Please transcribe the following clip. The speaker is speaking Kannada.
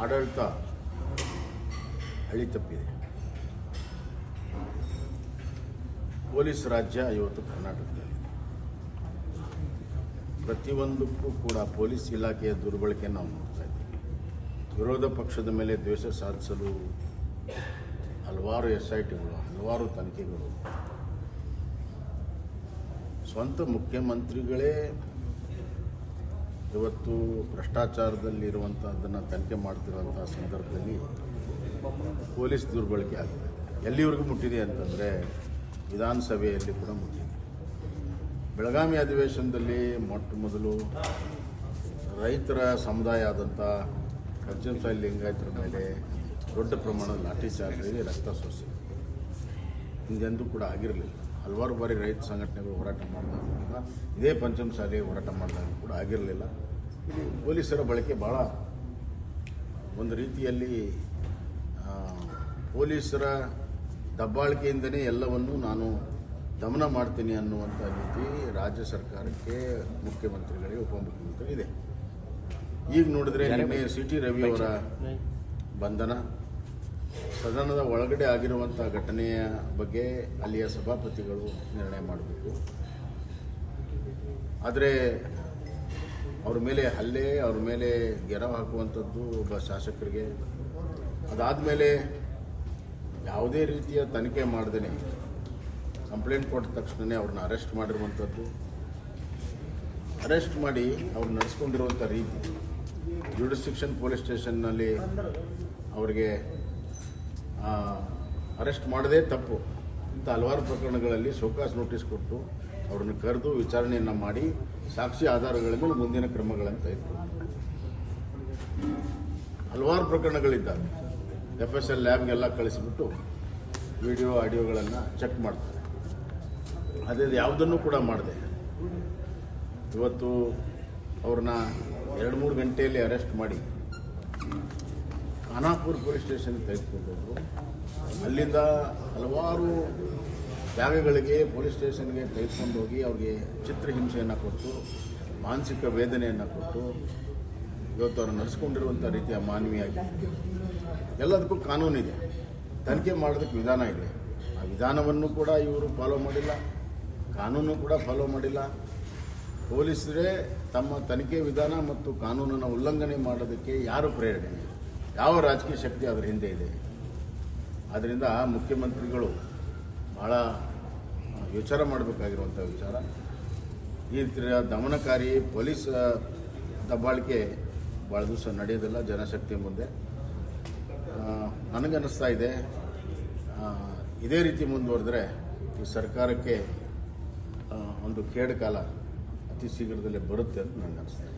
ಆಡಳಿತ ಹಳಿ ತಪ್ಪಿದೆ. ಪೊಲೀಸ್ ರಾಜ್ಯ ಇವತ್ತು ಕರ್ನಾಟಕದಲ್ಲಿ ಪ್ರತಿಯೊಂದಕ್ಕೂ ಕೂಡ ಪೊಲೀಸ್ ಇಲಾಖೆಯ ದುರ್ಬಳಕೆ ನಾವು ನೋಡ್ತಾ ಇದ್ದೀವಿ. ವಿರೋಧ ಪಕ್ಷದ ಮೇಲೆ ದ್ವೇಷ ಸಾಧಿಸಲು ಹಲವಾರು SITಗಳು, ಹಲವಾರು ತನಿಖೆಗಳು. ಸ್ವಂತ ಮುಖ್ಯಮಂತ್ರಿಗಳೇ ಇವತ್ತು ಭ್ರಷ್ಟಾಚಾರದಲ್ಲಿರುವಂಥದ್ದನ್ನು ತನಿಖೆ ಮಾಡ್ತಿರುವಂಥ ಸಂದರ್ಭದಲ್ಲಿ ಪೊಲೀಸ್ ದುರ್ಬಳಕೆ ಆಗ್ತದೆ. ಎಲ್ಲಿವರೆಗೂ ಮುಟ್ಟಿದೆ ಅಂತಂದರೆ ವಿಧಾನಸಭೆಯಲ್ಲಿ ಕೂಡ ಮುಟ್ಟಿದೆ. ಬೆಳಗಾವಿ ಅಧಿವೇಶನದಲ್ಲಿ ಮೊಟ್ಟ ಮೊದಲು ರೈತರ ಸಮುದಾಯ ಆದಂಥ ಪಂಚಮಸಾಲಿ ಲಿಂಗಾಯತರ ಮೇಲೆ ದೊಡ್ಡ ಪ್ರಮಾಣದ ಲಾಠಿ ಚಾರ್ಜ್, ರಕ್ತ ಸೋಸಿ ಹಿಂದೆಂದೂ ಕೂಡ ಆಗಿರಲಿಲ್ಲ. ಹಲವಾರು ಬಾರಿ ರೈತ ಸಂಘಟನೆಗಳು ಹೋರಾಟ ಮಾಡಿದಾಗ ಕೂಡ ಇದೇ ಪಂಚಮಸಾಲಿ ಹೋರಾಟ ಮಾಡಿದಾಗ ಕೂಡ ಆಗಿರಲಿಲ್ಲ. ಪೊಲೀಸರ ಬಳಕೆ ಭಾಳ ಒಂದು ರೀತಿಯಲ್ಲಿ ಪೊಲೀಸರ ದಬ್ಬಾಳಿಕೆಯಿಂದನೇ ಎಲ್ಲವನ್ನೂ ನಾನು ದಮನ ಮಾಡ್ತೀನಿ ಅನ್ನುವಂಥ ರೀತಿ ರಾಜ್ಯ ಸರ್ಕಾರಕ್ಕೆ, ಮುಖ್ಯಮಂತ್ರಿಗಳಿಗೆ, ಉಪಮುಖ್ಯಮಂತ್ರಿ ಇದೆ. ಈಗ ನೋಡಿದ್ರೆ ನಿನ್ನೆ CT ರವಿ ಅವರ ಬಂಧನ, ಸದನದ ಒಳಗಡೆ ಆಗಿರುವಂಥ ಘಟನೆಯ ಬಗ್ಗೆ ಅಲ್ಲಿಯ ಸಭಾಪತಿಗಳು ನಿರ್ಣಯ ಮಾಡಬೇಕು. ಆದರೆ ಅವ್ರ ಮೇಲೆ ಹಲ್ಲೆ, ಅವ್ರ ಮೇಲೆ ಗೆರವು ಹಾಕುವಂಥದ್ದು ಒಬ್ಬ ಶಾಸಕರಿಗೆ, ಅದಾದಮೇಲೆ ಯಾವುದೇ ರೀತಿಯ ತನಿಖೆ ಮಾಡದೇ ಕಂಪ್ಲೇಂಟ್ ಕೊಟ್ಟ ತಕ್ಷಣವೇ ಅವ್ರನ್ನ ಅರೆಸ್ಟ್ ಮಾಡಿರುವಂಥದ್ದು, ಅರೆಸ್ಟ್ ಮಾಡಿ ಅವ್ರು ನಡೆಸ್ಕೊಂಡಿರುವಂಥ ರೀತಿ, ಜ್ಯುಡಿಸ್ಟಿಕ್ಷನ್ ಪೊಲೀಸ್ ಸ್ಟೇಷನ್ನಲ್ಲಿ ಅವರಿಗೆ ಅರೆಸ್ಟ್ ಮಾಡದೇ ತಪ್ಪು. ಇಂಥ ಹಲವಾರು ಪ್ರಕರಣಗಳಲ್ಲಿ ಶೋಕಾಸ್ ನೋಟಿಸ್ ಕೊಟ್ಟು ಅವ್ರನ್ನ ಕರೆದು ವಿಚಾರಣೆಯನ್ನು ಮಾಡಿ ಸಾಕ್ಷಿ ಆಧಾರಗಳ ಮೇಲೆ ಮುಂದಿನ ಕ್ರಮಗಳನ್ನು ತೆಗೆದುಕೊಂಡು ಹಲವಾರು ಪ್ರಕರಣಗಳಿದ್ದಾವೆ. FSL ಲ್ಯಾಬ್ಗೆಲ್ಲ ಕಳಿಸಿಬಿಟ್ಟು ವಿಡಿಯೋ ಆಡಿಯೋಗಳನ್ನು ಚೆಕ್ ಮಾಡ್ತಾರೆ. ಅದೇ ಯಾವುದನ್ನು ಕೂಡ ಮಾಡಿದೆ. ಇವತ್ತು ಅವ್ರನ್ನ 2-3 ಗಂಟೆಯಲ್ಲಿ ಅರೆಸ್ಟ್ ಮಾಡಿ ಖಾನಾಪುರ ಪೊಲೀಸ್ ಸ್ಟೇಷನ್ಗೆ ತೆಗೆದುಕೊಂಡು ಹೋದರು. ಅಲ್ಲಿಂದ ಹಲವಾರು ಜಾಗಗಳಿಗೆ ಪೊಲೀಸ್ ಸ್ಟೇಷನ್ಗೆ ತೆಗೆದುಕೊಂಡು ಹೋಗಿ ಅವ್ರಿಗೆ ಚಿತ್ರಹಿಂಸೆಯನ್ನು ಕೊಟ್ಟು, ಮಾನಸಿಕ ವೇದನೆಯನ್ನು ಕೊಟ್ಟು ಇವತ್ತು ಅವ್ರು ನಡೆಸ್ಕೊಂಡಿರುವಂಥ ರೀತಿಯ ಮಾನವೀಯಾಗಿ ಎಲ್ಲದಕ್ಕೂ ಕಾನೂನಿದೆ, ತನಿಖೆ ಮಾಡೋದಕ್ಕೆ ವಿಧಾನ ಇದೆ. ಆ ವಿಧಾನವನ್ನು ಕೂಡ ಇವರು ಫಾಲೋ ಮಾಡಿಲ್ಲ, ಕಾನೂನು ಕೂಡ ಫಾಲೋ ಮಾಡಿಲ್ಲ. ಪೊಲೀಸರೇ ತಮ್ಮ ತನಿಖೆ ವಿಧಾನ ಮತ್ತು ಕಾನೂನನ್ನು ಉಲ್ಲಂಘನೆ ಮಾಡೋದಕ್ಕೆ ಯಾರು ಪ್ರೇರಣೆ, ಯಾವ ರಾಜಕೀಯ ಶಕ್ತಿ ಅದರ ಹಿಂದೆ ಇದೆ? ಆದ್ದರಿಂದ ಮುಖ್ಯಮಂತ್ರಿಗಳು ಭಾಳ ವಿಚಾರ ಮಾಡಬೇಕಾಗಿರುವಂಥ ವಿಚಾರ. ಈ ರೀತಿಯ ದಮನಕಾರಿ ಪೊಲೀಸ್ ದಬ್ಬಾಳಿಕೆ ಭಾಳ ದಿವಸ ನಡೆಯೋದಿಲ್ಲ ಜನಶಕ್ತಿ ಮುಂದೆ. ನನಗನ್ನಿಸ್ತಾ ಇದೆ ಇದೇ ರೀತಿ ಮುಂದುವರೆದ್ರೆ ಈ ಸರ್ಕಾರಕ್ಕೆ ಒಂದು ಕೇಡು ಕಾಲ ಅತಿ ಶೀಘ್ರದಲ್ಲೇ ಬರುತ್ತೆ ಅಂತ ನನಗನ್ನಿಸ್ತಾ ಇದೆ.